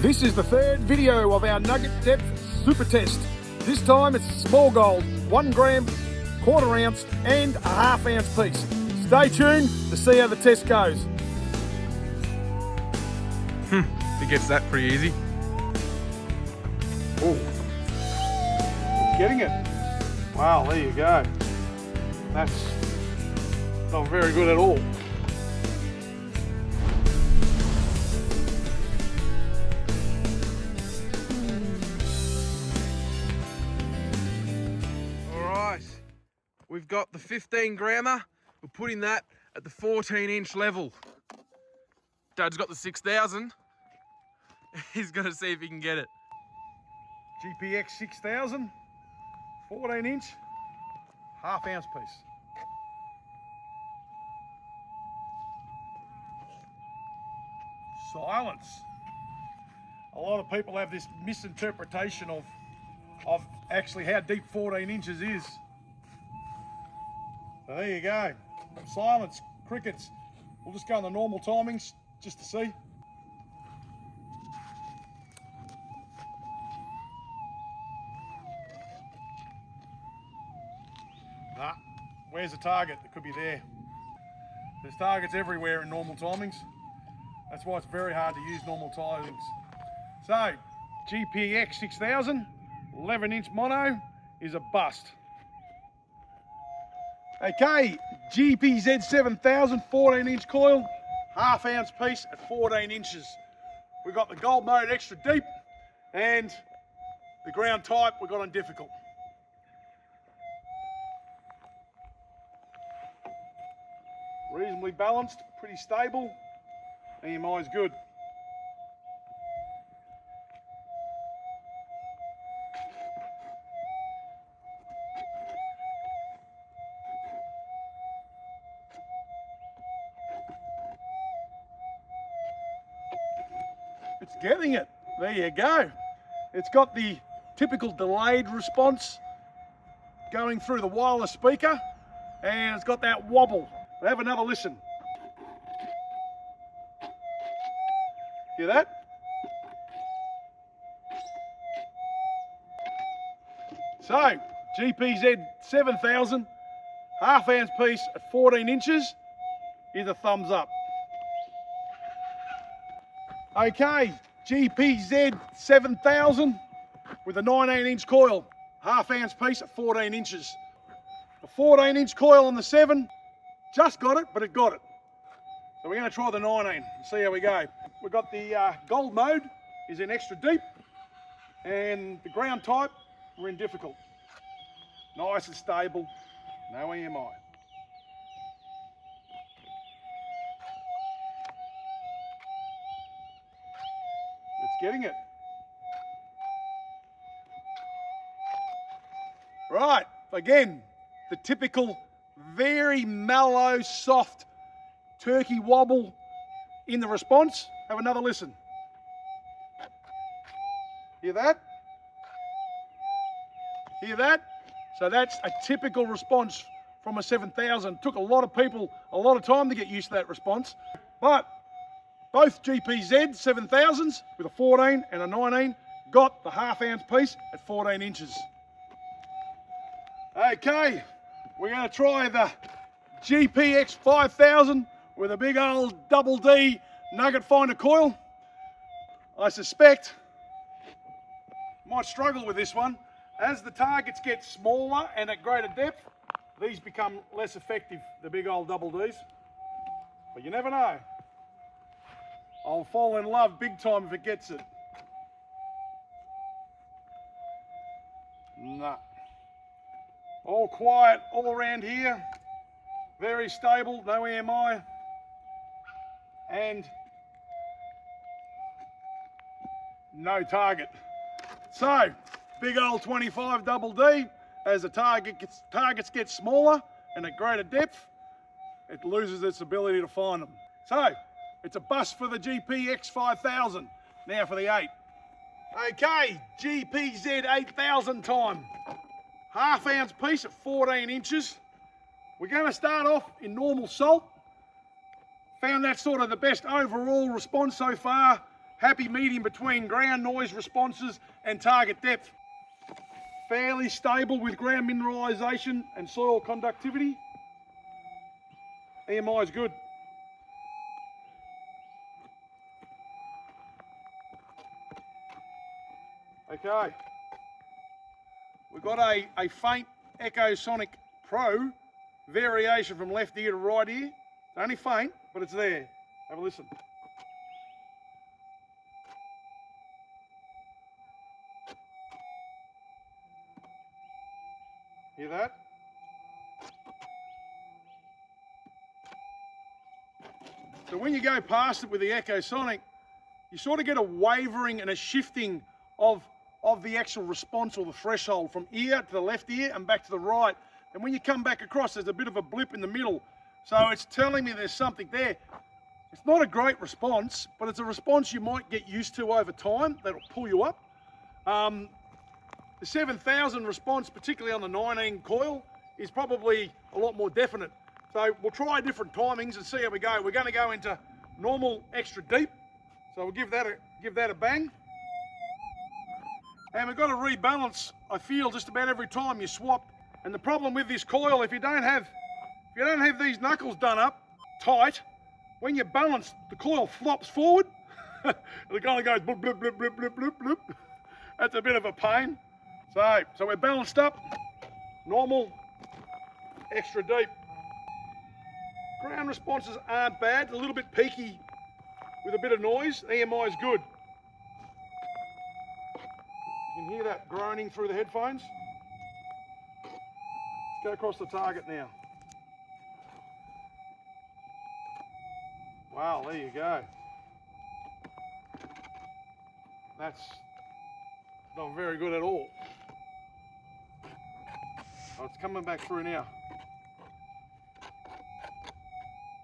This is the third video of our Nugget Depth Supertest. This time it's small gold, 1 gram, quarter ounce and a half ounce piece. Stay tuned to see how the test goes. It gets that pretty easy. Oh, getting it. Wow, there you go. That's not very good at all. Alright, we've got the 15 grammer. We're putting that at the 14-inch level. Dad's got the 6000. He's going to see if he can get it. GPZ8000, 14-inch, half ounce piece. Silence. A lot of people have this misinterpretation of actually how deep 14 inches is. So there you go. Silence, crickets. We'll just go on the normal timings just to see. Nah, where's the target that could be there? There's targets everywhere in normal timings. That's why it's very hard to use normal timings. So, GPZ8000, 11-inch mono is a bust. Okay, GPZ8000, 14-inch coil, half ounce piece at 14 inches. We've got the gold mode extra deep and the ground type we've got on difficult. Reasonably balanced, pretty stable. EMI is good. It's getting it. There you go. It's got the typical delayed response going through the wireless speaker, and it's got that wobble. Have another listen. Hear that? So, GPZ8000, half ounce piece at 14 inches is a thumbs up. Okay, GPZ7000 with a 19-inch coil, half ounce piece at 14 inches. A 14-inch coil on the 7, just got it, but it got it. So we're going to try the 19 and see how we go. We've got the gold mode is in extra deep, and the ground type we're in difficult. Nice and stable, no EMI. It's getting it. Right, again, the typical very mellow, soft turkey wobble in the response. Have another listen. Hear that? Hear that? So that's a typical response from a 7000. Took a lot of people a lot of time to get used to that response. But both GPZ 7000s with a 14 and a 19 got the half ounce piece at 14 inches. Okay, we're going to try the GPX5000 with a big old double D nugget finder coil. I suspect might struggle with this one. As the targets get smaller and at greater depth, these become less effective, the big old double Ds. But you never know. I'll fall in love big time if it gets it. Nah. All quiet all around here. Very stable, no EMI. And no target. So, big old 25 double D, as the targets get smaller and at greater depth, it loses its ability to find them. So, it's a bust for the GPX5000. Now for the 8. Okay, GPZ8000 time. Half ounce piece at 14 inches. We're going to start off in normal salt. Found that sort of the best overall response so far happy medium between ground noise responses and target depth. Fairly stable with ground mineralisation and soil conductivity. EMI is good. Okay, we've got a faint Echosonic Pro variation from left ear to right ear. It's only faint, but it's there. Have a listen. Hear that? So when you go past it with the Echosonic, you sort of get a wavering and a shifting of the actual response or the threshold from ear to the left ear and back to the right. And when you come back across, there's a bit of a blip in the middle. So it's telling me there's something there. It's not a great response, but it's a response you might get used to over time that'll pull you up. The 7000 response, particularly on the 19 coil, is probably a lot more definite. So we'll try different timings and see how we go. We're going to go into normal extra deep. So we'll give that a bang. And we've got to rebalance, I feel, just about every time you swap. And the problem with this coil, if you don't have these knuckles done up tight, when you balance, the coil flops forward. It kind of goes bloop, bloop, bloop, bloop, bloop, bloop, bloop. That's a bit of a pain. So we're balanced up, normal, extra deep. Ground responses aren't bad, a little bit peaky with a bit of noise. EMI is good. You can hear that groaning through the headphones. Let's go across the target now. Wow, there you go. That's not very good at all. Oh, it's coming back through now.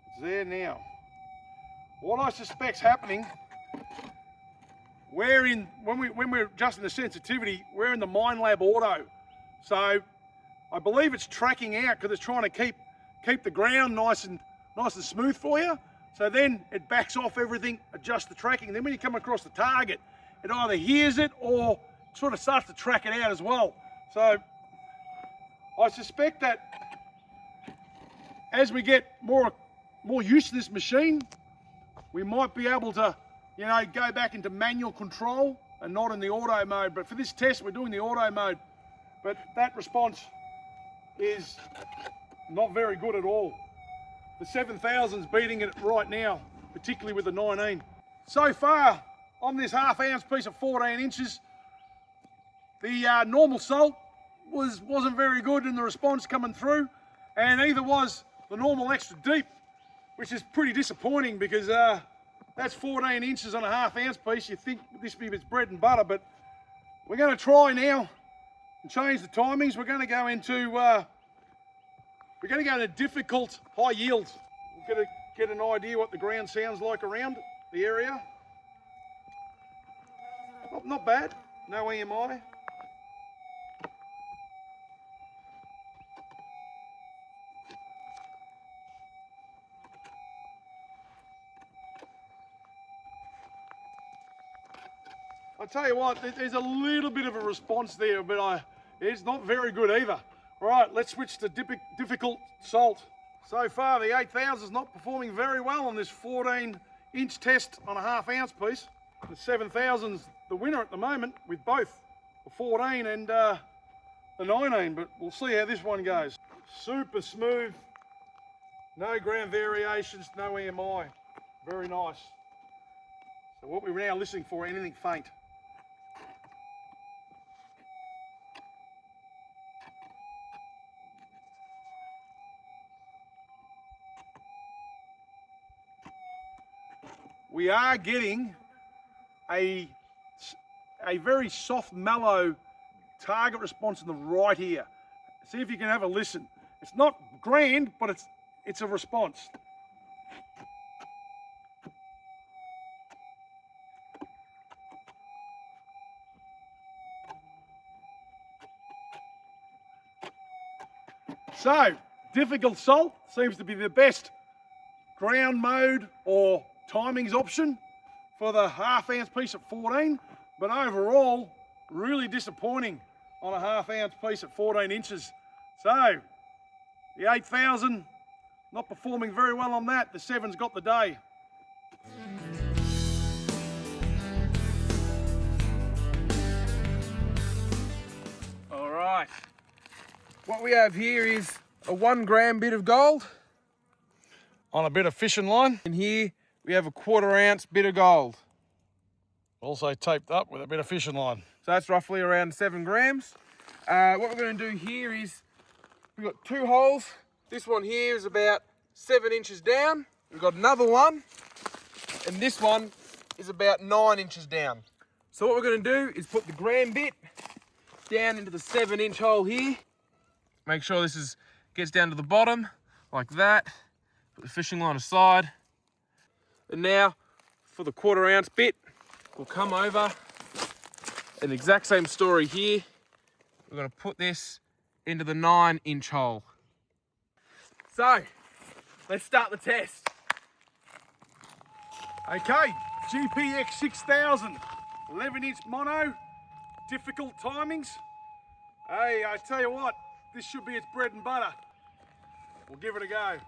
It's there now. What I suspect's happening, when we're adjusting the sensitivity, we're in the MindLab Auto. So I believe it's tracking out because it's trying to keep the ground nice and smooth for you. So then it backs off everything, adjusts the tracking, and then when you come across the target, it either hears it or sort of starts to track it out as well. So I suspect that as we get more used to this machine, we might be able to, go back into manual control and not in the auto mode. But for this test, we're doing the auto mode. But that response is not very good at all. The 7000's beating it right now, particularly with the 19. So far, on this half-ounce piece of 14 inches, the normal salt wasn't very good in the response coming through, and neither was the normal extra deep, which is pretty disappointing because that's 14 inches on a half-ounce piece. You think this would be its bread and butter, but we're going to try now and change the timings. We're going to go into difficult high yields. We're going to get an idea what the ground sounds like around the area. Not bad, no EMI. I tell you what, there's a little bit of a response there, but it's not very good either. All right, let's switch to difficult salt. So far, the 8000 is not performing very well on this 14-inch test on a half-ounce piece. The 7000's the winner at the moment with both the 14 and the 19, but we'll see how this one goes. Super smooth, no ground variations, no EMI. Very nice. So what we're now listening for, anything faint. We are getting a very soft, mellow target response in the right ear. See if you can have a listen. It's not grand, but it's a response. So, difficult salt seems to be the best ground mode or timings option for the half-ounce piece at 14, but overall, really disappointing on a half-ounce piece at 14 inches. So, the 8000, not performing very well on that. The 7's got the day. All right, what we have here is a 1 gram bit of gold. On a bit of fishing line. And here we have a 1/4 ounce bit of gold. Also taped up with a bit of fishing line. So that's roughly around 7 grams. What we're going to do here is we've got 2 holes. This one here is about 7 inches down. We've got another one, and this one is about 9 inches down. So what we're going to do is put the gram bit down into the 7-inch hole here. Make sure this gets down to the bottom like that. Put the fishing line aside. And now for the 1/4 ounce bit, we'll come over. An exact same story here. We're going to put this into the 9-inch hole. So, let's start the test. Okay, GPX8000, 11-inch mono, difficult timings. Hey, I tell you what, this should be its bread and butter. We'll give it a go.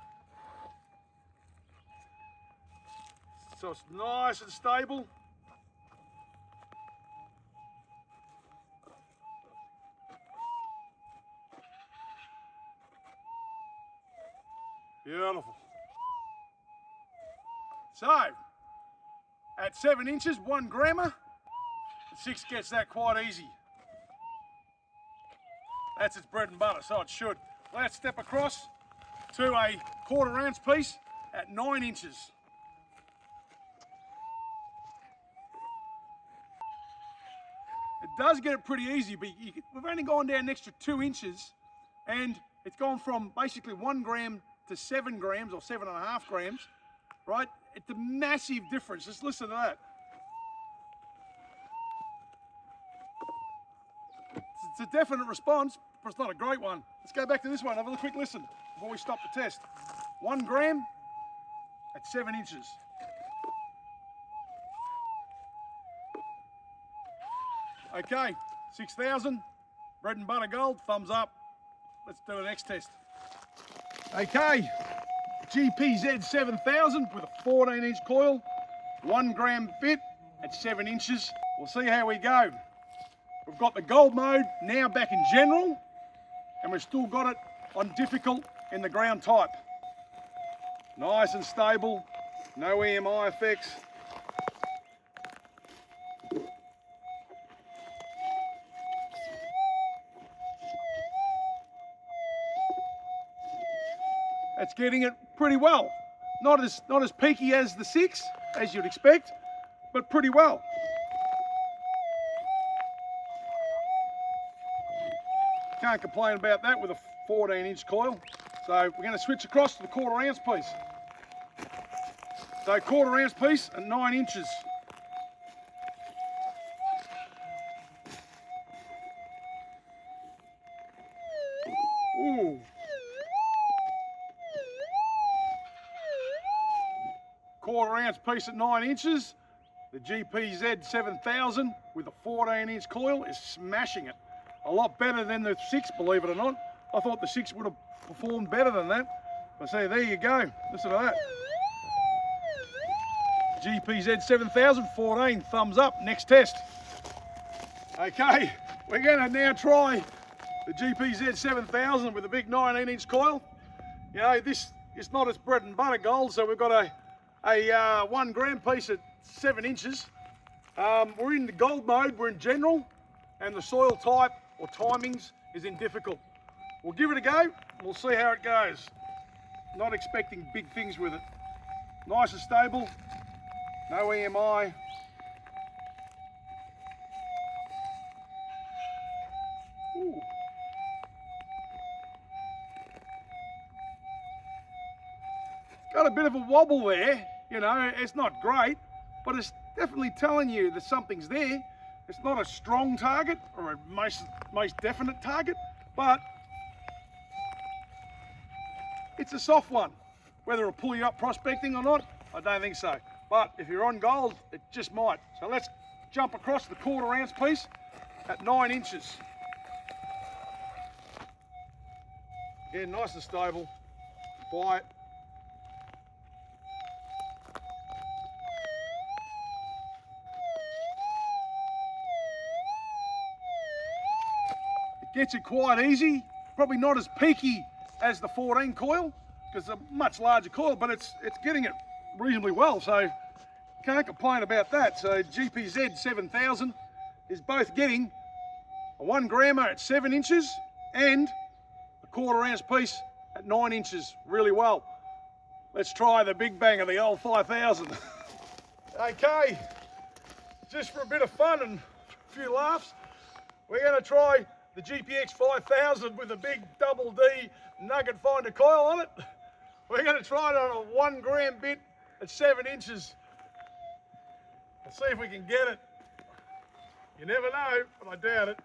So it's nice and stable. Beautiful. So, at 7 inches, 1 grammer, the 6 gets that quite easy. That's its bread and butter, so it should. Let's step across to a 1/4 ounce piece at 9 inches. It does get it pretty easy, but we've only gone down an extra 2 inches, and it's gone from basically 1 gram to 7 grams or 7.5 grams, right? It's a massive difference. Just listen to that. It's a definite response, but it's not a great one. Let's go back to this one. Have a quick listen before we stop the test. 1 gram at 7 inches. Okay, 6000, bread and butter gold, thumbs up. Let's do the next test. Okay, GPZ8000 with a 14-inch coil, 1 gram bit at 7 inches. We'll see how we go. We've got the gold mode now back in general, and we've still got it on difficult in the ground type. Nice and stable, no EMI effects. It's getting it pretty well. Not as peaky as the 6, as you'd expect, but pretty well. Can't complain about that with a 14-inch coil. So we're going to switch across to the 1/4 ounce piece. So 1/4 ounce piece at 9 inches. Ooh. 1/4 ounce piece at 9 inches. The GPZ8000 with a 14-inch coil is smashing it. A lot better than the 6, believe it or not. I thought the 6 would have performed better than that. But see, there you go. Listen to that. GPZ8000 14, thumbs up. Next test. Okay, we're going to now try the GPZ8000 with a big 19-inch coil. You know, this is not its bread and butter gold, so we've got a 1 gram piece at 7 inches. We're in the gold mode, we're in general, and the soil type or timings is in difficult. We'll give it a go, and we'll see how it goes. Not expecting big things with it. Nice and stable, no EMI. Ooh. Got a bit of a wobble there, you know, it's not great, but it's definitely telling you that something's there. It's not a strong target or a most definite target, but it's a soft one. Whether it'll pull you up prospecting or not, I don't think so. but if you're on gold, it just might. So let's jump across the 1/4 ounce piece at 9 inches. Again, nice and stable, quiet. It gets it quite easy, probably not as peaky as the 14 coil, because it's a much larger coil, but it's getting it reasonably well, so can't complain about that. So GPZ8000 is both getting a 1 grammer at 7 inches and a 1/4 ounce piece at 9 inches really well. Let's try the big bang of the old 5000. Okay, just for a bit of fun and a few laughs, we're going to try the GPX 5000 with a big double D nugget finder coil on it. We're going to try it on a 1 gram bit at 7 inches. Let's see if we can get it. You never know, but I doubt it.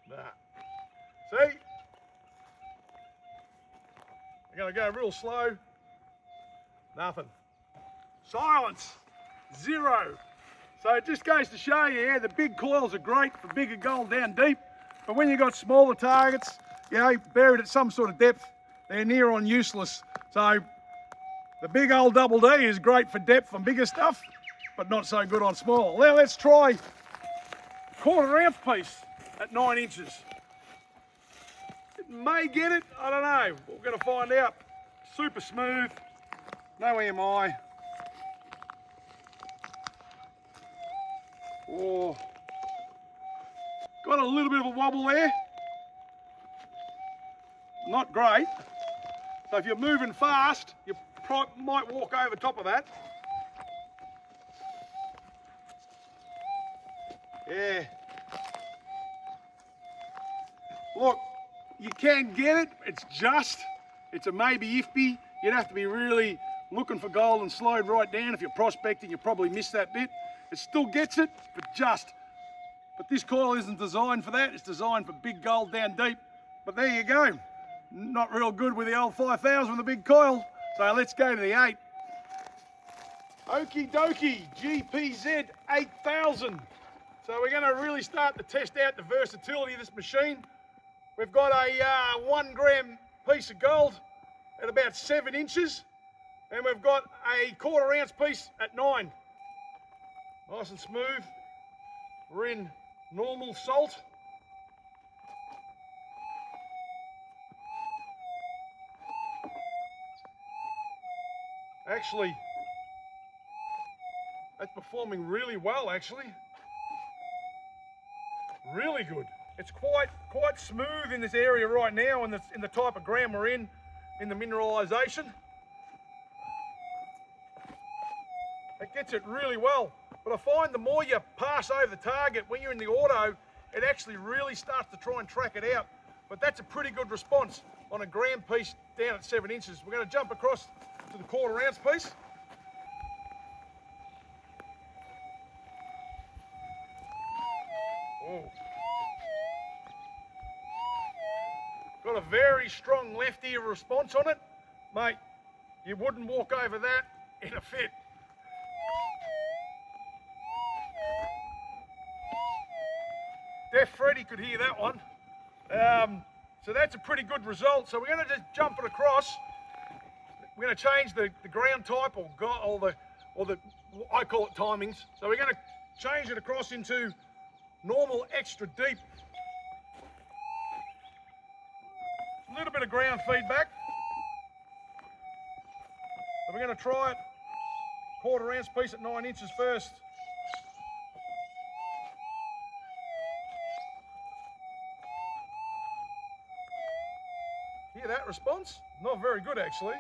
Nah. See? I'm going to go real slow. Nothing. Silence. 0. So it just goes to show you, yeah, the big coils are great for bigger gold down deep, but when you've got smaller targets, you know, buried at some sort of depth, they're near on useless. So the big old double D is great for depth on bigger stuff, but not so good on small. Now let's try 1/4 ounce piece at 9 inches. It may get it, I don't know. We're going to find out. Super smooth, no EMI. Oh, got a little bit of a wobble there. Not great. So if you're moving fast, you might walk over top of that. Yeah. Look, you can get it. It's a maybe ify. You'd have to be really looking for gold and slowed right down. If you're prospecting, you probably miss that bit. It still gets it, but this coil isn't designed for that. It's designed for big gold down deep. But there you go. Not real good with the old 5000 with a big coil. So let's go to the 8. Okie dokie, GPZ8000. So we're going to really start to test out the versatility of this machine. We've got a 1 gram piece of gold at about 7 inches, and we've got a 1/4 ounce piece at 9. Nice and smooth. We're in normal salt. Actually, that's performing really well, actually. Really good. It's quite smooth in this area right now in the type of ground we're in the mineralisation. It gets it really well. But I find the more you pass over the target, when you're in the auto, it actually really starts to try and track it out. But that's a pretty good response on a gram piece down at 7 inches. We're going to jump across to the 1/4 ounce piece. Oh. Got a very strong left ear response on it. Mate, you wouldn't walk over that in a fit. Deaf Freddy could hear that one. So that's a pretty good result. So we're going to just jump it across. We're going to change the ground type or the I call it timings. So we're going to change it across into normal extra deep. A little bit of ground feedback. So we're going to try it 1/4 ounce piece at 9 inches first. Hear that response? Not very good, actually.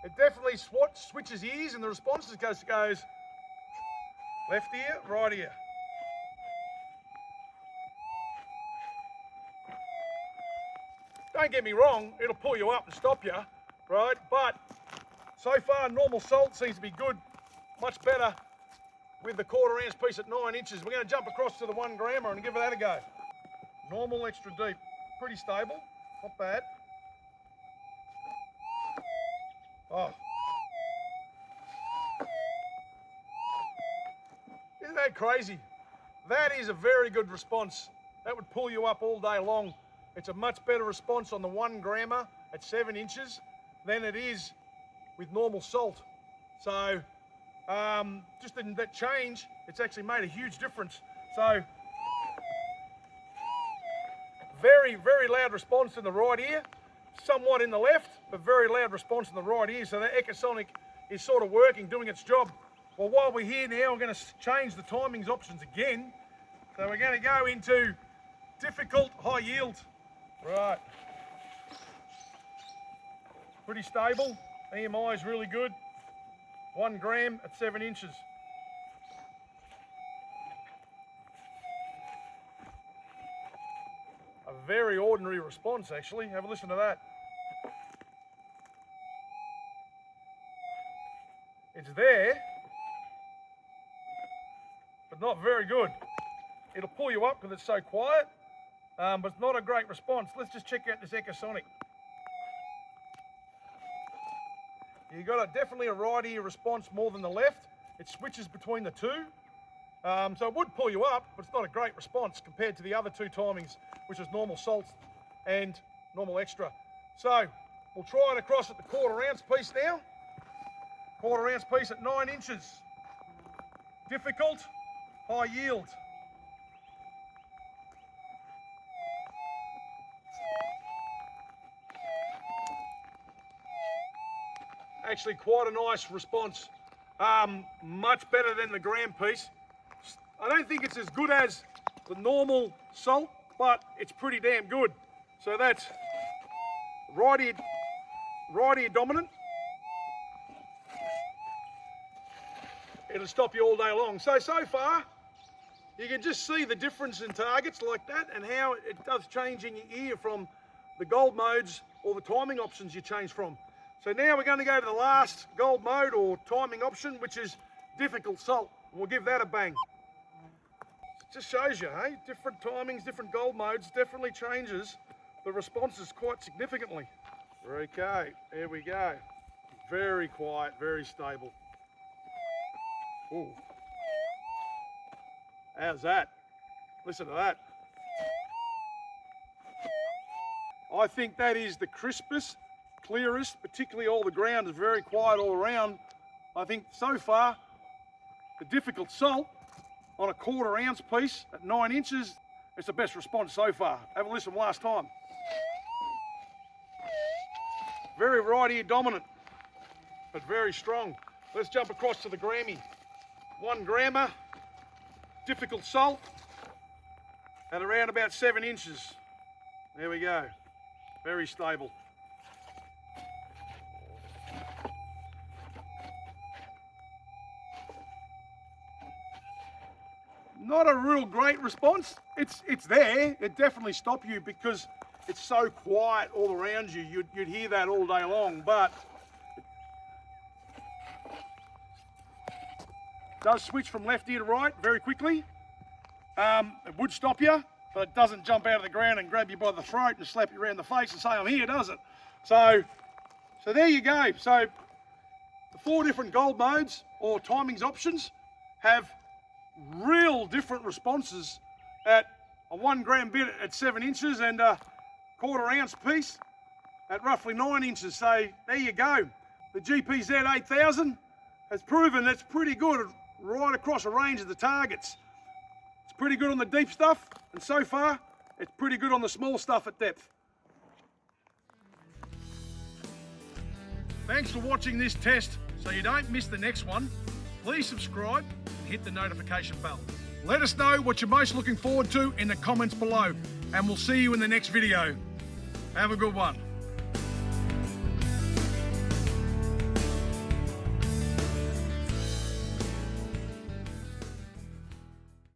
It definitely switches ears, and the response goes left ear, right ear. Don't get me wrong, it'll pull you up and stop you, right? But so far, normal salt seems to be good, much better with the 1/4 ounce piece at 9 inches. We're going to jump across to the 1 grammer and give that a go. Normal extra deep, pretty stable, not bad. Oh. Isn't that crazy? That is a very good response. That would pull you up all day long. It's a much better response on the 1 grammer at 7 inches than it is with normal salt. So just in that change, it's actually made a huge difference. So very, very loud response in the right ear, somewhat in the left, but very loud response in the right ear. So that echosonic is sort of working, doing its job. Well, while we're here now, we're going to change the timings options again. So we're going to go into difficult, high yield. Right. Pretty stable. EMI is really good. 1 gram at 7 inches. A very ordinary response, actually. Have a listen to that. It's there, but not very good. It'll pull you up because it's so quiet, but it's not a great response. Let's just check out this echosonic. You got definitely a right ear response more than the left. It switches between the two. So it would pull you up, but it's not a great response compared to the other 2 timings, which is normal salt and normal extra. So we'll try it across at the 1/4 ounce piece now. 1/4 ounce piece at 9 inches. Difficult, high yield. Actually quite a nice response. Much better than the gram piece. I don't think it's as good as the normal salt, but it's pretty damn good. So that's right ear dominant. It'll stop you all day long. So far, you can just see the difference in targets like that and how it does change in your ear from the gold modes or the timing options you change from. So now we're going to go to the last gold mode or timing option, which is difficult salt. We'll give that a bang. It just shows you, hey, different timings, different gold modes definitely changes the responses quite significantly. Okay, here we go. Very quiet, very stable. Ooh. How's that? Listen to that. I think that is the crispest, clearest, particularly all the ground is very quiet all around. I think so far, the difficult salt on a 1/4 ounce piece at 9 inches, it's the best response so far. Have a listen last time. Very right ear dominant, but very strong. Let's jump across to the Grammy. 1 grammer, difficult salt, at around about 7 inches. There we go, very stable. Not a real great response. It's there. It definitely stops you because it's so quiet all around you. You'd hear that all day long, but it does switch from left ear to right very quickly. It would stop you, but it doesn't jump out of the ground and grab you by the throat and slap you around the face and say, I'm here, does it? So there you go. So the 4 different gold modes or timings options have real different responses at a 1 gram bit at 7 inches and a 1/4 ounce piece at roughly 9 inches. So there you go. The GPZ8000 has proven it's pretty good right across a range of the targets. It's pretty good on the deep stuff, and so far it's pretty good on the small stuff at depth. Thanks for watching this test. So you don't miss the next one, please subscribe and hit the notification bell. Let us know what you're most looking forward to in the comments below, and we'll see you in the next video. Have a good one.